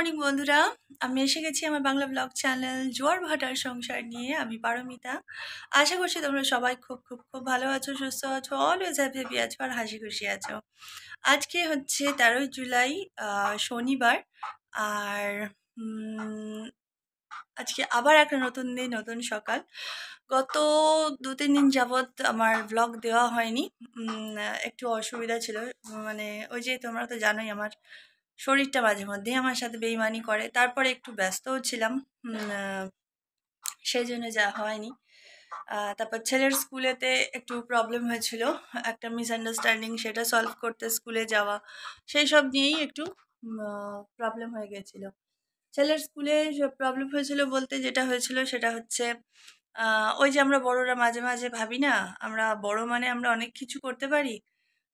Morning বন্ধুরা, আমি এসে গেছি আমার বাংলা ব্লগ চ্যানেল জোয়ার ভাটার সংসার নিয়ে। আমি পারমিতা। আশা করছি তোমরা সবাই খুব খুব খুব ভালো আছো, সুস্থ আছো, অলওয়েজ হ্যাপি আছো আর হাসি খুশি আছো। আজকে হচ্ছে 13ই জুলাই, শনিবার। আর আজকে আবার একটা নতুন দিন, নতুন সকাল। গত 2-3 দিন যাবৎ আমার ব্লগ দেওয়া হয়নি। একটু অসুবিধা ছিল। মানে ওই যে তোমরা তো জানোই আমার শরীরটা মাঝে মধ্যেই আমার সাথে বেইমানি করে। তারপরে একটু ব্যস্তও ছিলাম, সেই জন্য যাওয়া হয়নি। তারপর ছেলের স্কুলেতে একটু প্রবলেম হয়েছিল, একটা মিসআন্ডারস্ট্যান্ডিং, সেটা সলভ করতে স্কুলে যাওয়া, সেই সব নিয়েই একটু প্রবলেম হয়ে গেছিলো। ছেলের স্কুলে প্রবলেম হয়েছিল বলতে যেটা হয়েছিল সেটা হচ্ছে, ওই যে আমরা বড়রা মাঝে মাঝে ভাবি না, আমরা বড় মানে আমরা অনেক কিছু করতে পারি,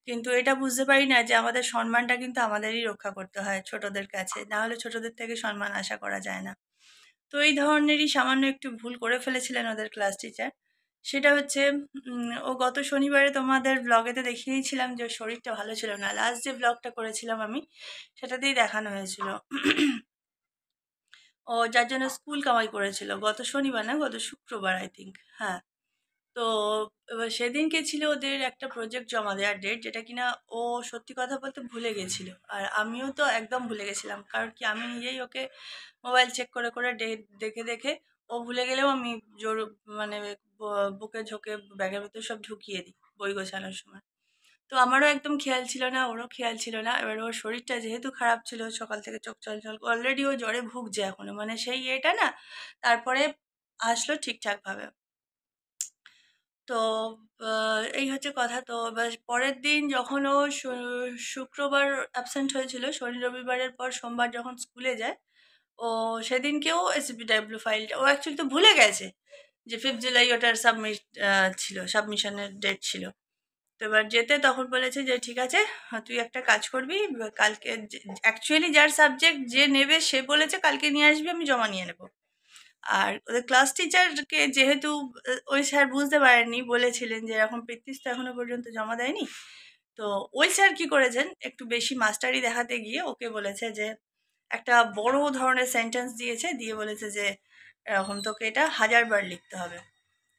কিন্তু এটা বুঝতে পারি না যে আমাদের সম্মানটা কিন্তু আমাদেরই রক্ষা করতে হয় ছোটদের কাছে, না হলে ছোটদের থেকে সম্মান আশা করা যায় না। তো এই ধরনেরই সামান্য একটু ভুল করে ফেলেছিলেন ওদের ক্লাস টিচার। সেটা হচ্ছে, ও গত শনিবারে তোমাদের ব্লগেতে দেখিয়েছিলাম যে ওর শরীরটা ভালো ছিল না। লাস্ট যে ব্লগটা করেছিলাম আমি, সেটাতেই দেখানো হয়েছিল। ও যার জন্য স্কুল কামাই করেছিল গত শনিবার, না গত শুক্রবার আই থিঙ্ক। হ্যাঁ। তো এবার সেদিনকে ছিল ওদের একটা প্রজেক্ট জমা দেওয়ার ডেট, যেটা কিনা ও সত্যি কথা বলতে ভুলে গেছিল। আর আমিও তো একদম ভুলে গেছিলাম, কারণ কি আমি নিজেই ওকে মোবাইল চেক করে করে ডেট দেখে দেখে, ও ভুলে গেলেও আমি জোর মানে বুকে ঝোঁকে ব্যাগের ভিতর সব ঢুকিয়ে দিই বই গোছানোর সময়। তো আমারও একদম খেয়াল ছিল না, ওরও খেয়াল ছিল না। এবার ওর শরীরটা যেহেতু খারাপ ছিল, সকাল থেকে চোখ চলচল, অলরেডি ও জ্বরে ভুগছে এখনো, মানে সেই এটা না। তারপরে আসলো ঠিকঠাকভাবে। তো এই হচ্ছে কথা। তো এবার পরের দিন যখন ও শুক্রবার অ্যাবসেন্ট হয়েছিল, শনি রবিবারের পর সোমবার যখন স্কুলে যায়, ও সেদিনকেও এসিপিডব্লিউ ফাইলটা ও অ্যাকচুয়ালি তো ভুলে গেছে যে 5 জুলাই ওটার ছিল, সাবমিশনের ডেট ছিল। তো এবার যেতে তখন বলেছে যে ঠিক আছে, তুই একটা কাজ করবি, কালকে অ্যাকচুয়ালি যার সাবজেক্ট যে নেবে সে বলেছে কালকে নিয়ে আসবি, আমি জমা নিয়ে নেবো। আর ওদের ক্লাস টিচারকে যেহেতু ওই স্যার বুঝতে পারেননি, বলেছিলেন যে এরকম প্র্যাকটিস তো এখনো পর্যন্ত জমা দেয়নি। তো ওই স্যার কি করেছেন, একটু বেশি মাস্টারি দেখাতে গিয়ে ওকে বলেছে যে একটা বড় ধরনের সেন্টেন্স দিয়েছে, দিয়ে বলেছে যে এরকম তোকে এটা 1000 বার লিখতে হবে।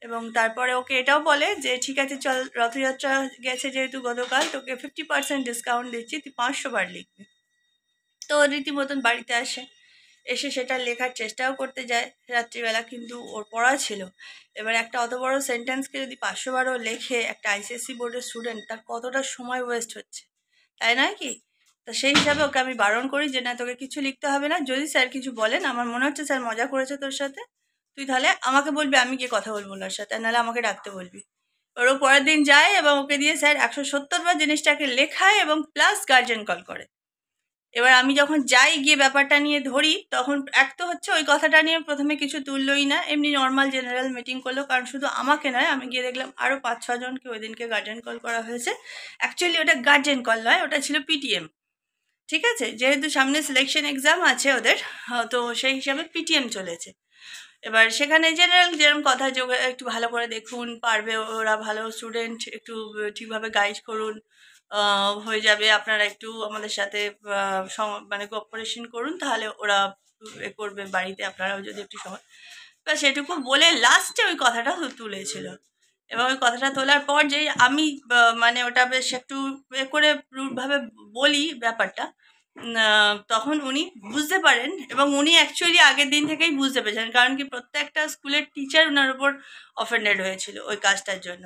এবং তারপরে ওকে এটাও বলে যে ঠিক আছে চল, রথযাত্রা গেছে যেহেতু গতকাল, তোকে 50% ডিসকাউন্ট দিচ্ছি, তুই 500 বার লিখবি। তো রীতিমতন বাড়িতে আসে, এসে সেটা লেখার চেষ্টাও করতে যায় রাত্রিবেলা, কিন্তু ওর পড়া ছিল। এবার একটা অত বড় সেন্টেন্সকে যদি 500 বারও লেখে একটা আইসিএসসি বোর্ডের স্টুডেন্ট, তার কতটা সময় ওয়েস্ট হচ্ছে, তাই নয় কি? তো সেই হিসাবে ওকে আমি বারণ করি যে না, তোকে কিছু লিখতে হবে না। যদি স্যার কিছু বলেন, আমার মনে হচ্ছে স্যার মজা করেছে তোর সাথে, তুই তাহলে আমাকে বলবি, আমি গিয়ে কথা বলবো ওনার সাথে, আর নাহলে আমাকে ডাকতে বলবি। ওরও পরের দিন যায় এবং ওকে দিয়ে স্যার 170 বার জিনিসটাকে লেখায় এবং প্লাস গার্জেন কল করে। এবার আমি যখন যাই, গিয়ে ব্যাপারটা নিয়ে ধরি, তখন এক তো হচ্ছে ওই কথাটা নিয়ে প্রথমে কিছু তুললই না, এমনি নর্মাল জেনারেল মিটিং করলো। কারণ শুধু আমাকে নয়, আমি গিয়ে দেখলাম আরও 5-6 জনকে ওই দিনকে গার্জেন কল করা হয়েছে। অ্যাকচুয়ালি ওটা গার্জেন কল নয়, ওটা ছিল পিটিএম। ঠিক আছে, যেহেতু সামনে সিলেকশন এক্সাম আছে ওদের, তো সেই হিসাবে পিটিএম চলেছে। এবার সেখানে জেনারেল যেরকম কথা, যে একটু ভালো করে দেখুন, পারবে ওরা, ভালো স্টুডেন্ট, একটু ঠিকভাবে গাইড করুন, হয়ে যাবে, আপনারা একটু আমাদের সাথে মানে কোঅপারেশন করুন, তাহলে ওরা করবে বাড়িতে, আপনারাও যদি একটু সময়। বা সেটুকু বলে লাস্টে ওই কথাটা তুলেছিল। এবং ওই কথাটা তোলার পর যে আমি মানে ওটা বেশ একটু করে রুটভাবে বলি ব্যাপারটা, তখন উনি বুঝতে পারেন, এবং উনি অ্যাকচুয়ালি আগের দিন থেকেই বুঝতে পেরেছেন। কারণ কি, প্রত্যেকটা স্কুলের টিচার ওনার উপর অফেন্ডেড হয়েছিল ওই কাজটার জন্য।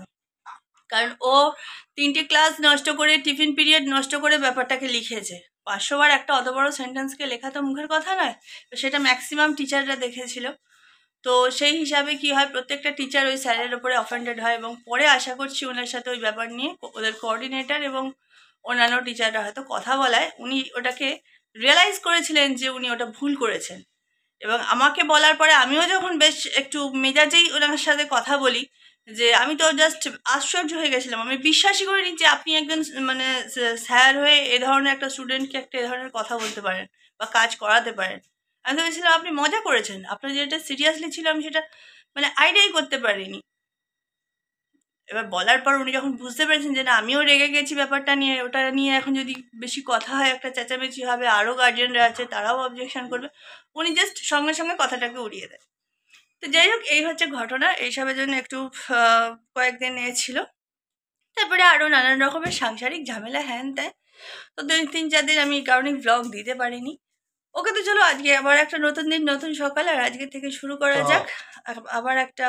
কারণ ও 3টে ক্লাস নষ্ট করে, টিফিন পিরিয়ড নষ্ট করে ব্যাপারটাকে লিখেছে। 500 বার একটা অত বড় সেন্টেন্সকে লেখা তো মুখের কথা নয়। তো সেটা ম্যাক্সিমাম টিচাররা দেখেছিল। তো সেই হিসাবে কি হয়, প্রত্যেকটা টিচার ওই স্যারের ওপরে অফেন্ডেড হয়, এবং পরে আশা করছি ওনার সাথে ওই ব্যাপার নিয়ে ওদের কোঅর্ডিনেটর এবং অন্যান্য টিচাররা হয়তো কথা বলায় উনি ওটাকে রিয়েলাইজ করেছিলেন যে উনি ওটা ভুল করেছেন। এবং আমাকে বলার পরে আমিও যখন বেশ একটু মেজাজেই ওনার সাথে কথা বলি, যে আমি তো জাস্ট আশ্চর্য হয়ে গেছিলাম, আমি বিশ্বাসই করিনি যে আপনি একজন মানে স্যার হয়ে এ ধরনের একটা স্টুডেন্টকে একটা এ ধরনের কথা বলতে পারেন বা কাজ করাতে পারেন। আমি তো ভেবেছিলাম আপনি মজা করেছেন, আপনার যেটা সিরিয়াসলি ছিল আমি সেটা মানে আইডিয়াই করতে পারিনি। এবার বলার পর উনি যখন বুঝতে পেরেছেন যে না আমিও রেগে গেছি ব্যাপারটা নিয়ে, ওটা নিয়ে এখন যদি বেশি কথা হয় একটা চেঁচামেচি হবে, আরও গার্জিয়ানরা আছে তারাও অবজেকশন করবে, উনি জাস্ট সঙ্গে সঙ্গে কথাটাকে উড়িয়ে দেন। তো যাই হোক, এই হচ্ছে ঘটনা। এইসবের জন্য একটু কয়েকদিন ছিল। তারপরে আরও নানান রকমের সাংসারিক ঝামেলা হ্যান ত্যান। তো 3-4 দিন আমি এই কারণেই ব্লগ দিতে পারিনি। ওকে, তো চলো আজকে আবার একটা নতুন দিন, নতুন সকাল, আর আজকে থেকে শুরু করা যাক আবার একটা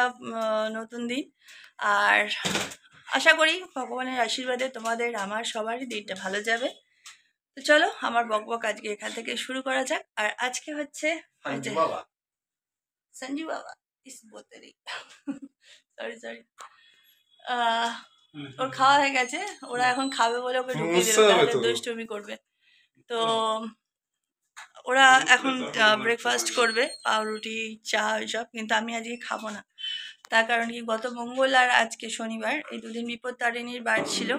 নতুন দিন। আর আশা করি ভগবানের আশীর্বাদে তোমাদের আমার সবারই দিনটা ভালো যাবে। তো চলো আমার বকবক আজকে এখান থেকে শুরু করা যাক। আর আজকে হচ্ছে সঞ্জু বাবা ইস বোতরি সরি ওর খাওয়া হয়ে গেছে, ওরা এখন খাবে বলে ওকে ঢুকিয়ে দিল, তাহলে দুষ্টুমি করবে। তো ওরা এখন ব্রেকফাস্ট করবে, পাউরুটি চা এসব, কিন্তু আমি আজকে খাবো না। তার কারণ কি, গত মঙ্গল আর আজকে শনিবার, এই দুদিন বিপত্তারিণীর বার ছিল,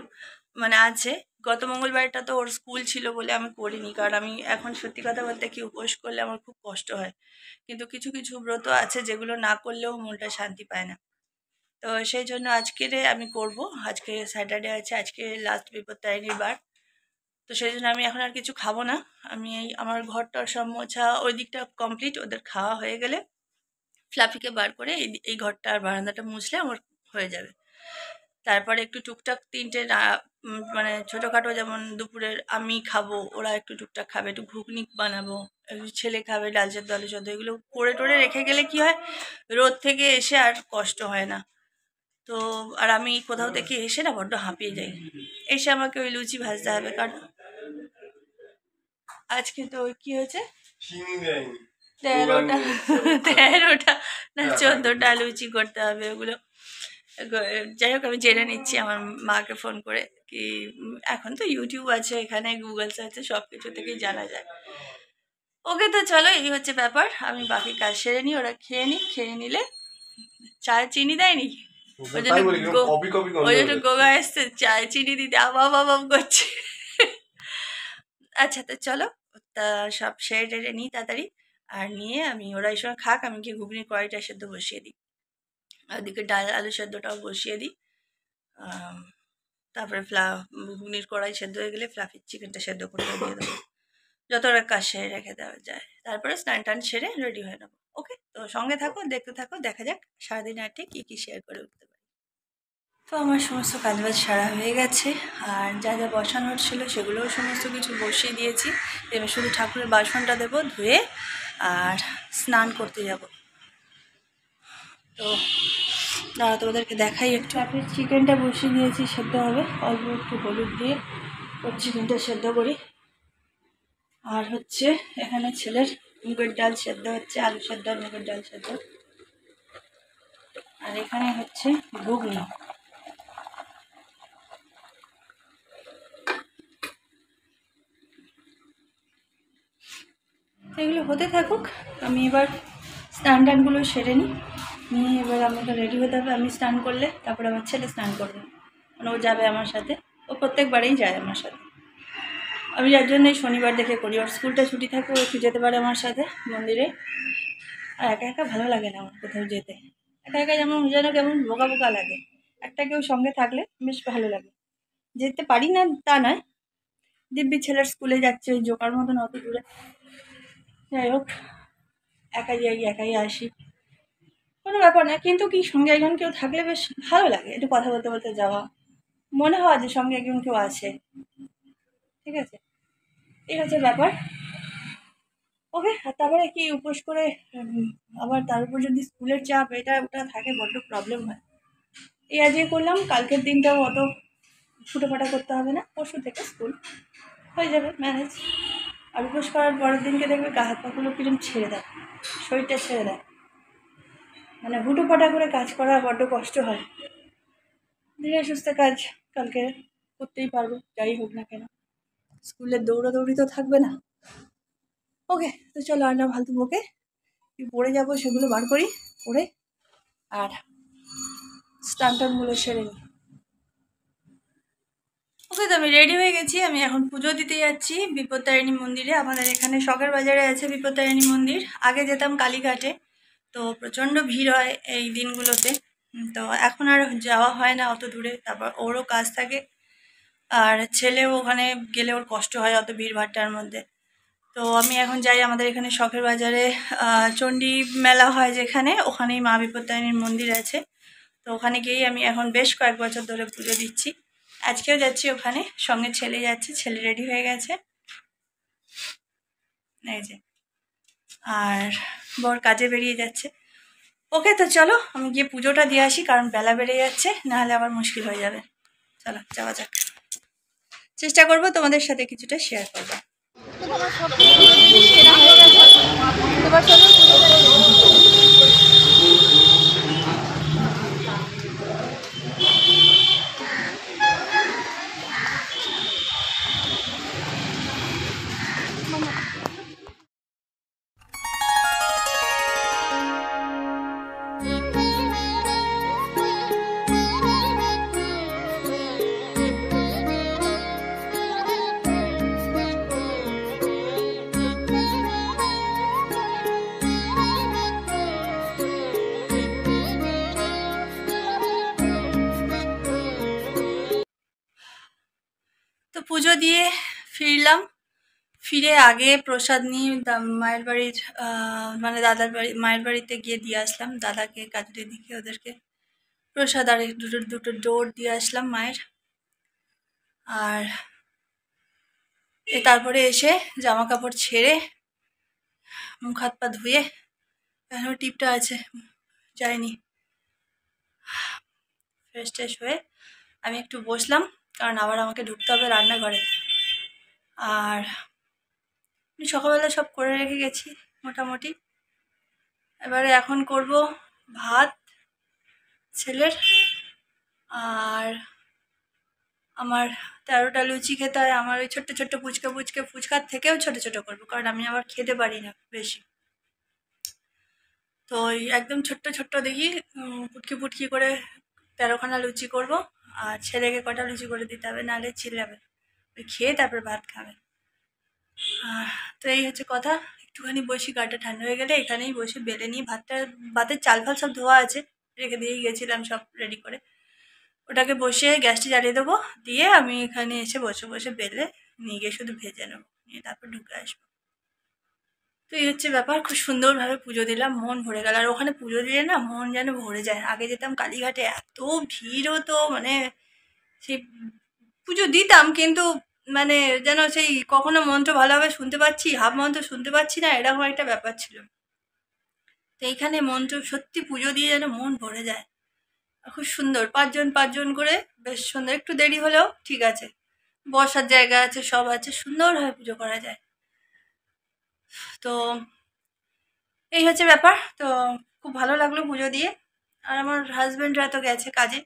মানে আছে। গত মঙ্গলবারটা তো ওর স্কুল ছিল বলে আমি করিনি, কারণ আমি এখন সত্যি কথা বলতে কি, উপোস করলে আমার খুব কষ্ট হয়, কিন্তু কিছু কিছু ব্রত আছে যেগুলো না করলেও মনটা শান্তি পায় না। তো সেই জন্য আজকের আমি করব। আজকে স্যাটারডে আছে, আজকে লাস্ট বিপত্তারিণীর বার। তো সেই জন্য আমি এখন আর কিছু খাবো না। আমি এই আমার ঘরটার সব মোছা ওই দিকটা কমপ্লিট, ওদের খাওয়া হয়ে গেলে ফ্লাফিকে বার করে এই ঘরটা আর বারান্দাটা মুছলে আমার হয়ে যাবে। তারপরে একটু টুকটাক তিনটে মানে ছোটোখাটো, যেমন দুপুরের আমি খাবো, ওরা একটু টুকটাক খাবে, একটু ঘুগনি বানাবো, একটু ছেলে খাবে ডাল সেদ্ধ আলু সেদ্ধ, এগুলো করে টোরে রেখে গেলে কি হয়, রোদ থেকে এসে আর কষ্ট হয় না। তো আর আমি কোথাও থেকে এসে না বড্ড হাঁপিয়ে যাই, এসে আমাকে ওই লুচি ভাজতে হবে, কারণ আজকে তো কি হয়েছে, 13টা না 14টা লুচি করতে হবে। ওগুলো যাই হোক, আমি জেনে নিচ্ছি আমার মাকে ফোন করে কি, এখন তো ইউটিউব আছে, এখানে গুগলস আছে, সব কিছু থেকেই জানা যায়। ওকে, তো চলো এই হচ্ছে ব্যাপার, আমি বাকি কাজ সেরে নিই, ওরা খেয়ে নিই, খেয়ে নিলে চায়ে চিনি দেয়নি, ওই জন্য গোগা এসছে চায়ে চিনি দিতে আবাব করছে। আচ্ছা, তো চলো তা সব সেরে টেরে নিই তাড়াতাড়ি, আর নিয়ে আমি, ওরা এই সময় খাক, আমি গিয়ে ঘুগনির কড়াইটা সেদ্ধ বসিয়ে দিই, ওদিকে ডাল আলু সেদ্ধটাও বসিয়ে দিই। তারপরে ঘুগনির কড়াই সেদ্ধ হয়ে গেলে ফ্লাফি চিকেনটা সেদ্ধ করে দিয়ে দেবো, যত ওরা কাজ সেরে রেখে দেওয়া যায়। তারপরে স্নান টান সেরে রেডি হয়ে নেবো। ওকে, তো সঙ্গে থাকো, দেখতে থাকো, দেখা যাক সারাদিন আর কী কী শেয়ার করে উঠতে পারি। তো আমার সমস্ত কাজবাজ সারা হয়ে গেছে, আর যা যা বসানোর ছিল সেগুলোও সমস্ত কিছু বসিয়ে দিয়েছি। এবার শুধু ঠাকুরের বাসনটা দেবো ধুয়ে, আর স্নান করতে যাব। তো দাঁড়া, তোমাদেরকে দেখাই একটু। আপনি চিকেনটা বসিয়ে দিয়েছি, সেদ্ধ হবে, অল্প একটু হলুদ দিয়ে ওর চিকেনটা সেদ্ধ করি। আর হচ্ছে এখানে ছেলের মুগের ডাল সেদ্ধ হচ্ছে, আলু সেদ্ধ আর মুগের ডাল সেদ্ধ। আর এখানে হচ্ছে ঘুগনি। এগুলো হতে থাকুক, আমি এবার স্নান টানগুলো সেরে নিই, নিয়ে এবার আমাকে রেডি হতে হবে। আমি স্নান করলে তারপরে আমার ছেলে স্নান করবে, মানে ও যাবে আমার সাথে, ও প্রত্যেকবারেই যায় আমার সাথে। আমি যার জন্য শনিবার দেখে করি, ওর স্কুলটা ছুটি থাকে, ও একটু যেতে পারে আমার সাথে মন্দিরে। আর একা একা ভালো লাগে না আমার কোথাও যেতে, একা একা যেমন যেন কেমন বোকা বোকা লাগে। একটা কেউ সঙ্গে থাকলে বেশ ভালো লাগে। যেতে পারি না তা নয়, দিব্যি ছেলের স্কুলে যাচ্ছে ওই জোকার মতন অত দূরে। যাই হোক, একাই যাই একাই আসি, কোনো ব্যাপার না, কিন্তু কি সঙ্গে একজন কেউ থাকলে বেশ ভালো লাগে, একটু কথা বলতে বলতে যাওয়া, মনে হয় যে সঙ্গে একজন কেউ আছে। ঠিক আছে, এই হচ্ছে ব্যাপার। ওকে, আর তারপরে কি উপোস করে আবার তার উপর যদি স্কুলের চাপ এটা ওটা থাকে, বড্ড প্রবলেম হয়। এই আজকে করলাম, কালকের দিনটাও অত ছুটোফাটা করতে হবে না, পরশু থেকে স্কুল হয়ে যাবে ম্যানেজ। আর উপোস করার পরের দিনকে দেখবে গা হাত পাগুলো কিরম ছেড়ে দেয়, শরীরটা ছেড়ে দেয়, মানে হুটোপাটা করে কাজ করা বড্ড কষ্ট হয়। ধীরে সুস্থে কাজ কালকে করতেই পারবো, যাই হোক না কেন, স্কুলের দৌড়াদৌড়ি তো থাকবে না। ওকে, তো চলো আর না ফালতু বকে, পড়ে যাবো, সেগুলো বার করি, পড়ে আর স্নান টানগুলো সেরে নিই। ওকে, তো আমি রেডি হয়ে গেছি, আমি এখন পুজো দিতে যাচ্ছি বিপত্তারিণী মন্দিরে। আমাদের এখানে শখের বাজারে আছে বিপত্তারিণী মন্দির, আগে যেতাম কালীঘাটে, তো প্রচণ্ড ভিড় হয় এই দিনগুলোতে, তো এখন আর যাওয়া হয় না অত দূরে। তারপর ওরও কাজ থাকে, আর ছেলেও ওখানে গেলে ওর কষ্ট হয় অত ভিড়ভাট্টার মধ্যে। তো আমি এখন যাই আমাদের এখানে শখের বাজারে, চণ্ডী মেলা হয় যেখানে, ওখানেই মা বিপত্তারিণীর মন্দির আছে। তো ওখানে গিয়েই আমি এখন বেশ কয়েক বছর ধরে পুজো দিচ্ছি। আজকেও যাচ্ছি ওখানে, সঙ্গে ছেলে যাচ্ছে, ছেলে রেডি হয়ে গেছে এই যে, আর বর কাজে বেরিয়ে যাচ্ছে। ওকে, তো চলো আমি গিয়ে পুজোটা দিয়ে আসি, কারণ বেলা বেড়ে যাচ্ছে, নাহলে আবার মুশকিল হয়ে যাবে। চলো যাওয়া যাক। চেষ্টা করবো তোমাদের সাথে কিছুটা শেয়ার করবো। আমার সব জিনিস কেনা হয়ে গেছে, এবার চলো পুজোটা দিয়ে তো পুজো দিয়ে ফিরলাম। ফিরে আগে প্রসাদ নিয়ে মায়ের বাড়ির, মানে দাদার বাড়ি, মায়ের বাড়িতে গিয়ে দিয়ে আসলাম। দাদাকে, কাজুরি দিকে, ওদেরকে প্রসাদ আর দুটো দুটো ডোর দিয়ে আসলাম মায়ের। আর তারপরে এসে জামা কাপড় ছেড়ে মুখ হাত পা ধুয়ে, এখনো টিপটা আছে যায়নি, ফ্রেশ ট্রেশ হয়ে আমি একটু বসলাম, কারণ আবার আমাকে ঢুকতে হবে রান্নাঘরে। আর সকালবেলা সব করে রেখে গেছি মোটামুটি। এবারে এখন করব ভাত ছেলের, আর আমার 13টা লুচি খেতে হয়। আমার ওই ছোট্ট ছোট্ট ফুচকার থেকেও ছোট ছোট করবো, কারণ আমি আবার খেতে পারি না বেশি। তো ওই একদম ছোট্ট ছোট্ট দেখি পুটকি পুটকি করে 13খানা লুচি করব। আর ছেলেকে কটা লুচি করে দিতে হবে, নাহলে চিল্লাবে। ওই খেয়ে তারপর ভাত খাবে। তো এই হচ্ছে কথা। একটুখানি বসি, গাটা ঠান্ডা হয়ে গেলে এখানেই বসে বেলে নিই ভাতটা। ভাতের চাল ফাল সব ধোয়া আছে, রেখে দিয়েই গেছিলাম সব রেডি করে। ওটাকে বসিয়ে গ্যাসটি জ্বালিয়ে দেবো, দিয়ে আমি এখানে এসে বসে বসে বেলে নিয়ে গিয়ে শুধু ভেজে নেবো, নিয়ে তারপর ঢুকে আসবো। তো এই হচ্ছে ব্যাপার। খুব সুন্দরভাবে পুজো দিলাম, মন ভরে গেল। আর ওখানে পুজো দিলে না মন যেন ভরে যায়। আগে যেতাম কালীঘাটে, এত ভিড় হতো, মানে সেই পুজো দিতাম কিন্তু মানে যেন সেই কখনো মন্ত্র ভালোভাবে শুনতে পাচ্ছি, হাফ মন্ত্র শুনতে পাচ্ছি না, এরকম একটা ব্যাপার ছিল। তো এইখানে মন্ত্র সত্যি পুজো দিয়ে যেন মন ভরে যায়। আর খুব সুন্দর, পাঁচজন পাঁচজন করে, বেশ সুন্দর। একটু দেরি হলেও ঠিক আছে, বসার জায়গা আছে, সব আছে, সুন্দরভাবে পুজো করা যায়। তো এই হচ্ছে ব্যাপার। তো খুব ভালো লাগলো পুজো দিয়ে। আর আমার হাজবেন্ডরা তো গেছে কাজে।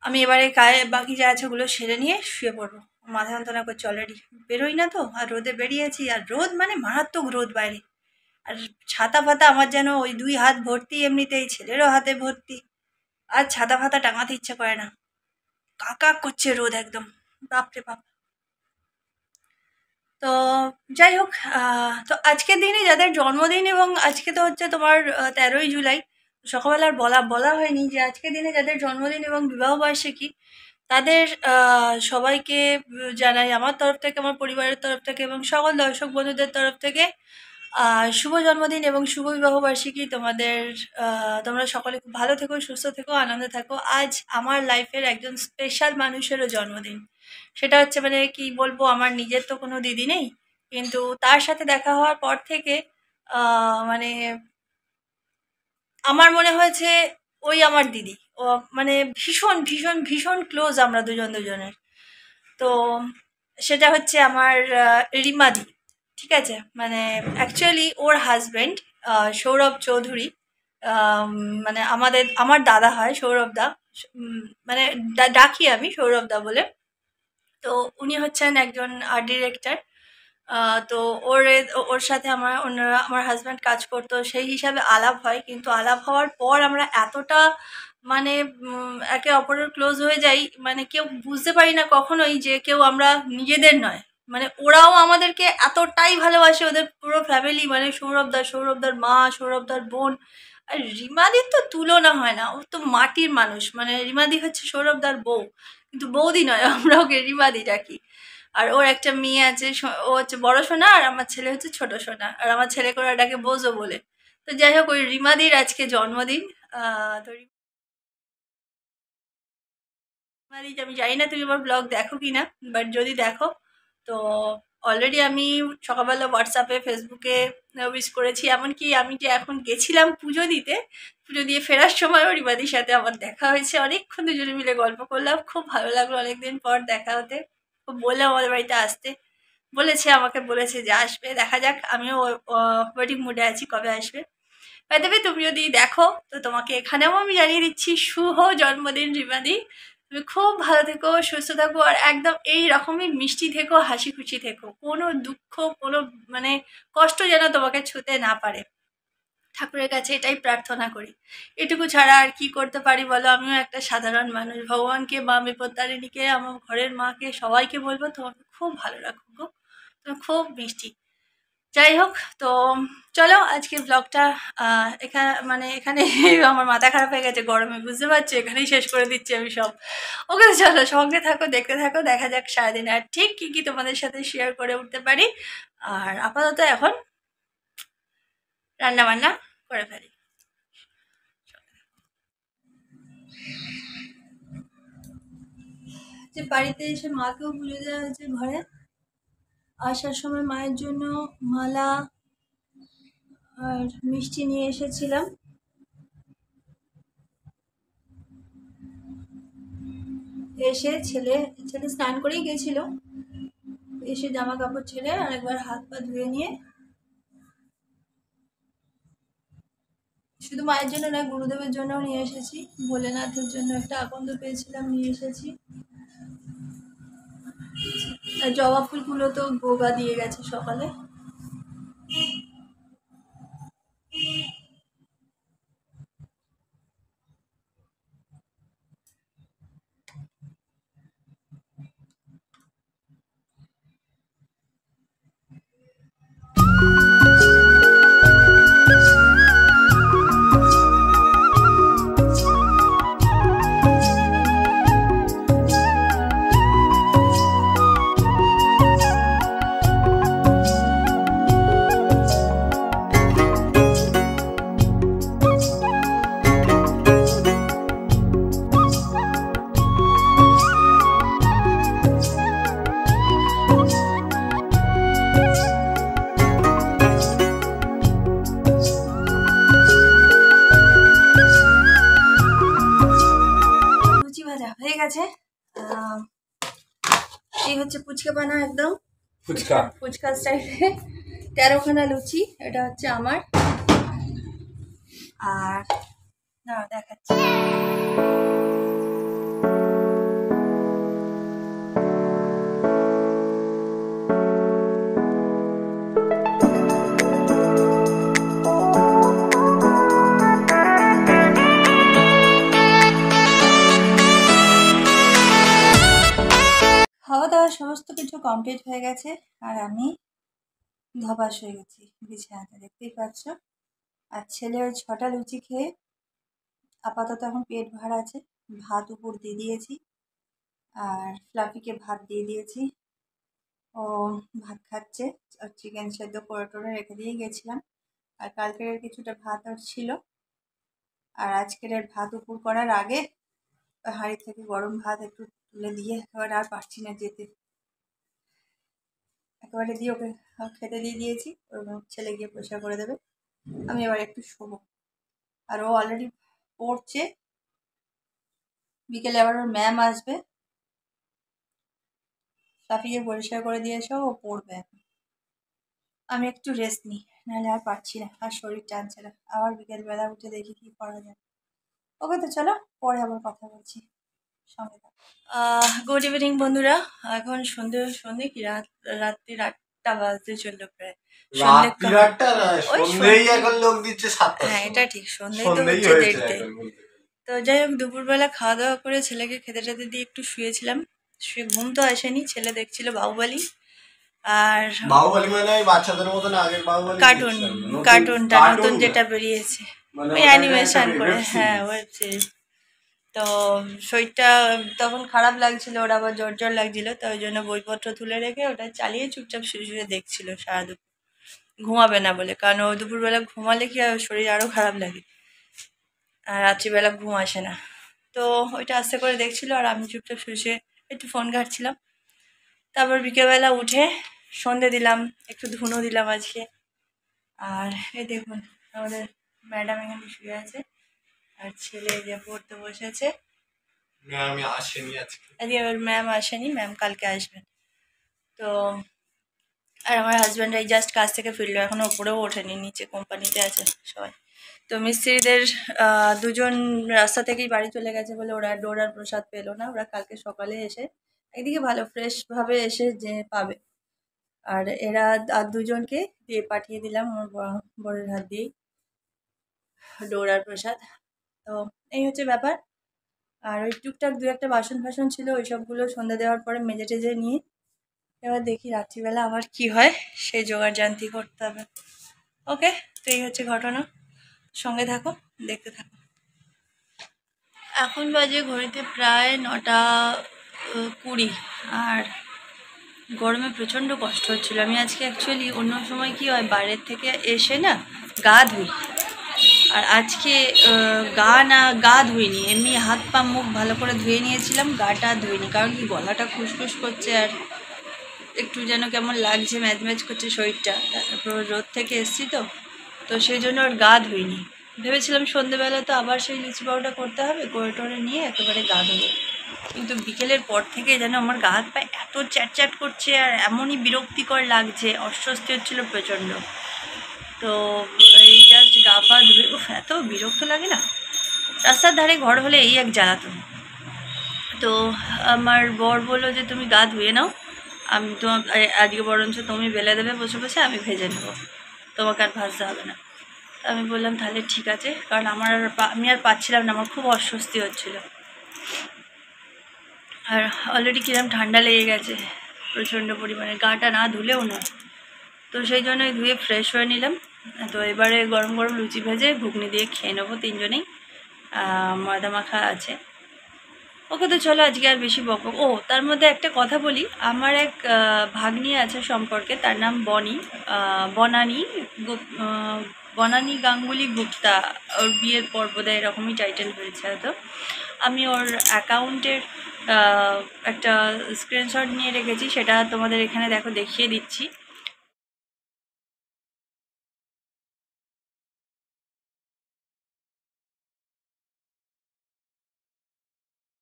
আমি এবারে বাকি যা আছে ওগুলো সেরে নিয়ে শুয়ে পড়বো। মাথা যন্ত্রণা করছে অলরেডি, বেরোই না তো, আর রোদে বেরিয়েছি, আর রোদ মানে মারাত্মক রোদ বাইরে। আর ছাতা ফাতা আমার যেন ওই 2 হাত ভর্তি, এমনিতেই ছেলেরও হাতে ভর্তি, আর ছাতা ফাতা টাঙাতে ইচ্ছে করে না, কাকা করছে রোদ একদম, বাপরে বাপ। তো যাই হোক, তো আজকের দিনে যাদের জন্মদিন, এবং আজকে তো হচ্ছে তোমার 13ই জুলাই। সকালবেলা আর বলা বলা হয়নি যে আজকের দিনে যাদের জন্মদিন এবং বিবাহবার্ষিকী, তাদের সবাইকে জানাই আমার তরফ থেকে, আমার পরিবারের তরফ থেকে, এবং সকল দর্শক বন্ধুদের তরফ থেকে শুভ জন্মদিন এবং শুভ বিবাহবার্ষিকী তোমাদের। তোমরা সকলে খুব ভালো থেকো, সুস্থ থেকো, আনন্দে থাকো। আজ আমার লাইফের একজন স্পেশাল মানুষেরও জন্মদিন। সেটা হচ্ছে, মানে কি বলবো, আমার নিজের তো কোনো দিদি নেই, কিন্তু তার সাথে দেখা হওয়ার পর থেকে মানে আমার মনে হয়েছে ওই আমার দিদি। ও মানে ভীষণ ভীষণ ভীষণ ক্লোজ আমরা দুজন দুজনের। তো সেটা হচ্ছে আমার রিমাদি। ঠিক আছে, মানে অ্যাকচুয়ালি ওর হাজবেন্ড সৌরভ চৌধুরী, আম, মানে আমার দাদা হয় সৌরভ দা। মানে ডাকি আমি সৌরভ দা বলে। তো উনি হচ্ছেন একজন আর্ট ডিরেক্টর। তো ওর সাথে আমার হাজব্যান্ড কাজ করতো, সেই হিসাবে আলাপ হয়। কিন্তু আলাপ হওয়ার পর আমরা এতটা মানে একে অপরের ক্লোজ হয়ে যাই, মানে কেউ বুঝতে পারি না কখনোই যে কেউ আমরা নিজেদের নয়। মানে ওরাও আমাদেরকে এতটাই ভালোবাসে, ওদের পুরো ফ্যামিলি, মানে সৌরভদার মা, সৌরভদার বোন, আর রিমাদির তো তুলনা হয় না, ও তো মাটির মানুষ। মানে রিমাদি হচ্ছে সৌরভদার বউ, কিন্তু বৌদি নয়, আমরা ওকে রিমাদি ডাকি। আর ওর একটা মেয়ে আছে, ও হচ্ছে বড় সোনা, আর আমার ছেলে হচ্ছে ছোট সোনা। আর আমার ছেলে করে ডাকে বোঝো বলে। তো যাই হোক, ওই রিমাদির আজকে জন্মদিন। তো রিমাদি, আমি জানি না তুমি আমার ব্লগ দেখো কি না, বাট যদি দেখো তো অলরেডি আমি সকালবেলা হোয়াটসঅ্যাপে ফেসবুকে উইশ করেছি। এমনকি আমি যে এখন গেছিলাম পুজো দিতে, পুজো দিয়ে ফেরার সময়ও রিমাদির সাথে আমার দেখা হয়েছে। অনেকক্ষণ দুজনে মিলে গল্প করলাম, খুব ভালো লাগলো অনেকদিন পর দেখা হতে। খুব বললাম আমাদের বাড়িতে আসতে, বলেছে, আমাকে বলেছে যে আসবে। দেখা যাক, আমিও ওয়েটিং মুডে আছি কবে আসবে। বাই দ্য ওয়ে, তুমি যদি দেখো তো তোমাকে এখানেও আমি জানিয়ে দিচ্ছি শুভ জন্মদিন রিমাদি। তুমি খুব ভালো থেকো, সুস্থ থাকো, আর একদম এই রকমই মিষ্টি থেকো, হাসি খুশি থেকো। কোনো দুঃখ, কোনো মানে কষ্ট যেন তোমাকে ছুঁতে না পারে। ঠাকুরের কাছে এটাই প্রার্থনা করি। এটুকু ছাড়া আর কি করতে পারি বলো? আমিও একটা সাধারণ মানুষ। ভগবানকে, মা বিপত্তারিণীকে, আমার ঘরের মাকে, সবাইকে বলবো তোমাকে খুব ভালো রাখো গো, তুমি খুব মিষ্টি। যাই হোক, তো চলো আজকে ব্লগটা এখানে আমার মাথা খারাপ হয়ে গেছে গরমে, বুঝতে পারছি, এখানেই শেষ করে দিচ্ছি আমি সব। ওকে, চলো সঙ্গে থাকো, দেখতে থাকো, দেখা যাক সারাদিন আর ঠিক কি কি তোমাদের সাথে শেয়ার করে উঠতে পারি। আর আপাতত এখন রান্না বান্না করে ফেলি। যে বাড়িতে এসে মাকেও পুজো দেওয়া হয়েছে ঘরে। আসার সময় মায়ের জন্য মালা আর মিষ্টি নিয়ে এসেছিলাম। এসে ছেলে স্নান করেই গেছিল, এসে জামা কাপড় ছেড়ে আরেকবার হাত পা ধুয়ে নিয়ে, শুধু মায়ের জন্য না, গুরুদেবের জন্যও নিয়ে এসেছি। ভোলেনাথের জন্য একটা আকন্দ পেয়েছিলাম, নিয়ে এসেছি। আর জবা ফুলগুলো তো গোগা দিয়ে গেছে সকালে। লুচি ভাজা হয়ে গেছে। এই হচ্ছে পুচকে বানা, একদম ফুচকা স্টাইলে 13খানা লুচি। এটা হচ্ছে আমার। আর না, দেখাচ্ছি। খাওয়া দাওয়া সমস্ত কিছু কমপ্লিট হয়ে গেছে, আর আমি ধপাস হয়ে গেছি বিছানাতে, দেখতেই পাচ্ছ। আর ছেলে ওই 6টা লুচি খেয়ে আপাতত এখন পেট ভরা আছে। ভাত উপর দিয়ে দিয়েছি, আর ফ্লাফিকে ভাত দিয়ে দিয়েছি। ও ভাত খাচ্ছে। আর চিকেন সেদ্ধ করে টোরে রেখে দিয়ে গেছিলাম। আর কালকের কিছুটা ভাত আর ছিল। আর আজকের ভাত উপর করার আগে হাঁড়ি থেকে গরম ভাত একটু তুলে দিয়ে একেবারে আর পারছি না যেতে, একেবারে দিয়ে ওকে খেতে দিয়ে দিয়েছি। ওর ছেলে গিয়ে পরিষ্কার করে দেবে, আমি এবার একটু শোবো। আর ও অলরেডি পড়ছে, বিকেলে আবার ওর ম্যাম আসবে। সাফিকে পরিষ্কার করে দিয়ে এসো, ও পড়বে এখন। আমি একটু রেস্ট নিই, নাহলে আর পারছি না, আর শরীর টানছে না। আবার বিকেলবেলা উঠে দেখি কি করা যায়। ওকে, তো চলো পরে আবার কথা বলছি, সঙ্গে থাকো। গুড ইভিনিং বন্ধুরা। এখন সন্ধে কি রাত্রি 8টা বাজতে চললো প্রায়। হ্যাঁ, এটা ঠিক, সন্ধ্যেই তো হচ্ছে দেখতে। তো যাই হোক, দুপুরবেলা খাওয়া দাওয়া করে ছেলেকে খেতে টেতে দিয়ে একটু শুয়েছিলাম। শুয়ে ঘুম তো আসেনি, ছেলে দেখছিল বাহুবলী। আর বাহুবলী মানে বাচ্চাদের মতন আগের বাহুবলী, কার্টুনটা নতুন যেটা বেরিয়েছে, ওই অ্যানিমেশন করে, হ্যাঁ ওয়েব সিরিজ। তো শরীরটা তখন খারাপ লাগছিল, ওর আবার জ্বর জ্বর লাগছিল, তো ওই জন্য বইপত্র তুলে রেখে ওটা চালিয়ে চুপচাপ শুয়ে শুয়ে দেখছিল সারা দুপুর। ঘুমাবে না বলে, কারণ ও দুপুরবেলা ঘুমালে কি আর শরীর আরো খারাপ লাগে, আর রাত্রিবেলা ঘুম আসে না। তো ওইটা আস্তে করে দেখছিল, আর আমি চুপচাপ শুয়ে শুয়ে একটু ফোন ঘাঁটছিলাম। তারপর বিকেলবেলা উঠে সন্ধে দিলাম, একটু ধুনো দিলাম আজকে। আর এই দেখুন আমাদের ম্যাডাম এখানে শুয়ে আছে, আর ছেলে যে পড়তে বসেছে। ম্যাম আসেনি আজকে, আজকে আবার ম্যাম আসেনি, ম্যাম কালকে আসবেন। তো আর আমার হাজব্যান্ড এই জাস্ট কাজ থেকে ফিরলো, এখনো উপরেও ওঠেনি, নিচে কোম্পানিতে আছে সবাই। তো মিস্ত্রিদের দুজন রাস্তা থেকেই বাড়ি চলে গেছে বলে ওরা ডোরার প্রসাদ পেলো না, ওরা কালকে সকালে এসে একদিকে ভালো ফ্রেশ ভাবে এসে যে পাবে। আর এরা আর দুজনকে দিয়ে পাঠিয়ে দিলাম আমার বরের হাত দিয়েই ডোরার প্রসাদ। তো এই হচ্ছে ব্যাপার। আর ওই টুকটাক দু একটা বাসন ফাসন ছিল, ওই সবগুলো সন্ধ্যা দেওয়ার পরে মেজে টেজে নিয়ে এবার দেখি রাত্রিবেলা আবার কি হয়, সেই জোগাড় জান্তি করতে হবে। ওকে, তো এই হচ্ছে ঘটনা, সঙ্গে থাকো, দেখতে থাকো। এখন বাজে ঘড়িতে প্রায় 9টা 20, আর গরমে প্রচণ্ড কষ্ট হচ্ছিল। আমি আজকে অ্যাকচুয়ালি অন্য সময় কি হয় বাইরের থেকে এসে না গা ধুই, আর আজকে গা ধুইনি, এমনি হাত পা মুখ ভালো করে ধুয়ে নিয়েছিলাম, গাটা ধুইনি, কারণ কি গলাটা খুসখুস করছে আর একটু যেন কেমন লাগছে, ম্যাজ ম্যাজ করছে শরীরটা, তারপর রোদ থেকে এসছি তো তো সেই জন্য আর গা ধুইনি। ভেবেছিলাম সন্ধেবেলা তো আবার সেই লুচি পাউডারটা করতে হবে, করে টোরে নিয়ে একেবারে গা ধুবো, কিন্তু বিকেলের পর থেকে যেন আমার গা হাত পায়ে এত চ্যাটচ্যাট করছে আর এমনই বিরক্তিকর লাগছে, অস্বস্তি হচ্ছিল প্রচণ্ড। তো এই জাস্ট গা পা ধুয়ে এত বিরক্ত লাগে না, রাস্তার ধারে ঘর হলে এই এক জ্বালাতন। তো আমার বর বললো যে তুমি গা ধুয়ে নাও, আমি তোমার আজকে বরঞ্চ তুমি বেলে দেবে বসে বসে, আমি ভেজে নেবো, তোমাকে আর ভাজতে হবে না। আমি বললাম তাহলে ঠিক আছে, কারণ আমি আর পাচ্ছিলাম না, আমার খুব অস্বস্তি হচ্ছিল, আর অলরেডি কিরম ঠান্ডা লেগে গেছে প্রচণ্ড পরিমাণে, গাটা না ধুলেও না। তো সেই জন্যই ধুয়ে ফ্রেশ হয়ে নিলাম। তো এবারে গরম গরম লুচি ভেজে ঘুগনি দিয়ে খেয়ে নেবো তিনজনেই, ময়দা মাখা আছে। ওকে, তো চলো আজকে আর বেশি বকবক। ও তার মধ্যে একটা কথা বলি, আমার এক ভাগ্নি আছে সম্পর্কে, তার নাম বনানী গাঙ্গুলি গুপ্তা, ওর বিয়ের পর বোধহয় এরকমই টাইটেল হয়েছে হয়তো। আমি ওর অ্যাকাউন্টের একটা স্ক্রিনশট নিয়ে রেখেছি, সেটা তোমাদের এখানে দেখো দেখিয়ে দিচ্ছি।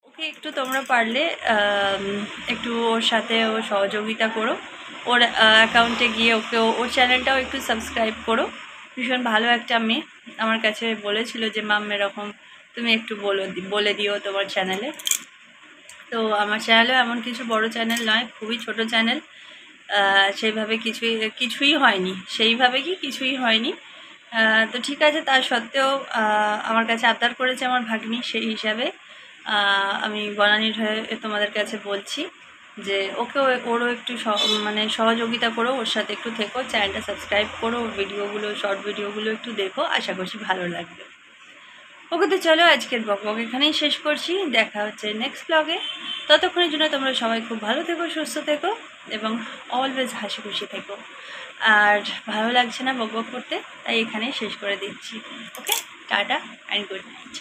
ওকে একটু তোমরা পারলে একটু ওর সাথে ও সহযোগিতা করো, ওর অ্যাকাউন্টে গিয়ে ওকে ওর চ্যানেলটাও একটু সাবস্ক্রাইব করো। ভীষণ ভালো একটা মেয়ে, আমার কাছে বলেছিল যে মাম এরকম তুমি একটু বলে দিও তোমার চ্যানেলে। তো আমার চ্যানেলও এমন কিছু বড় চ্যানেল নয়, খুবই ছোট চ্যানেল, সেইভাবে কিছুই হয়নি, কিছুই হয়নি। তো ঠিক আছে, তার সত্ত্বেও আমার কাছে আবদার করেছে আমার ভাগ্নি, সেই হিসাবে আমি বনানীর হয়ে তোমাদের কাছে বলছি যে ওকেও ওরও একটু মানে সহযোগিতা করো, ওর সাথে একটু থেকো, চ্যানেলটা সাবস্ক্রাইব করো, ওর ভিডিওগুলো শর্ট ভিডিওগুলো একটু দেখো, আশা করছি ভালো লাগবে। ওকে, তো চলো আজকের ব্লগ এখানেই শেষ করছি, দেখা হচ্ছে নেক্সট ব্লগে। ততক্ষণের জন্য তোমরা সবাই খুব ভালো থেকো, সুস্থ থেকো এবং অলওয়েজ হাসি খুশি থেকো। আর ভালো লাগছে না বক করতে, তাই এখানেই শেষ করে দিচ্ছি। ওকে, টাটা অ্যান্ড গুড নাইট।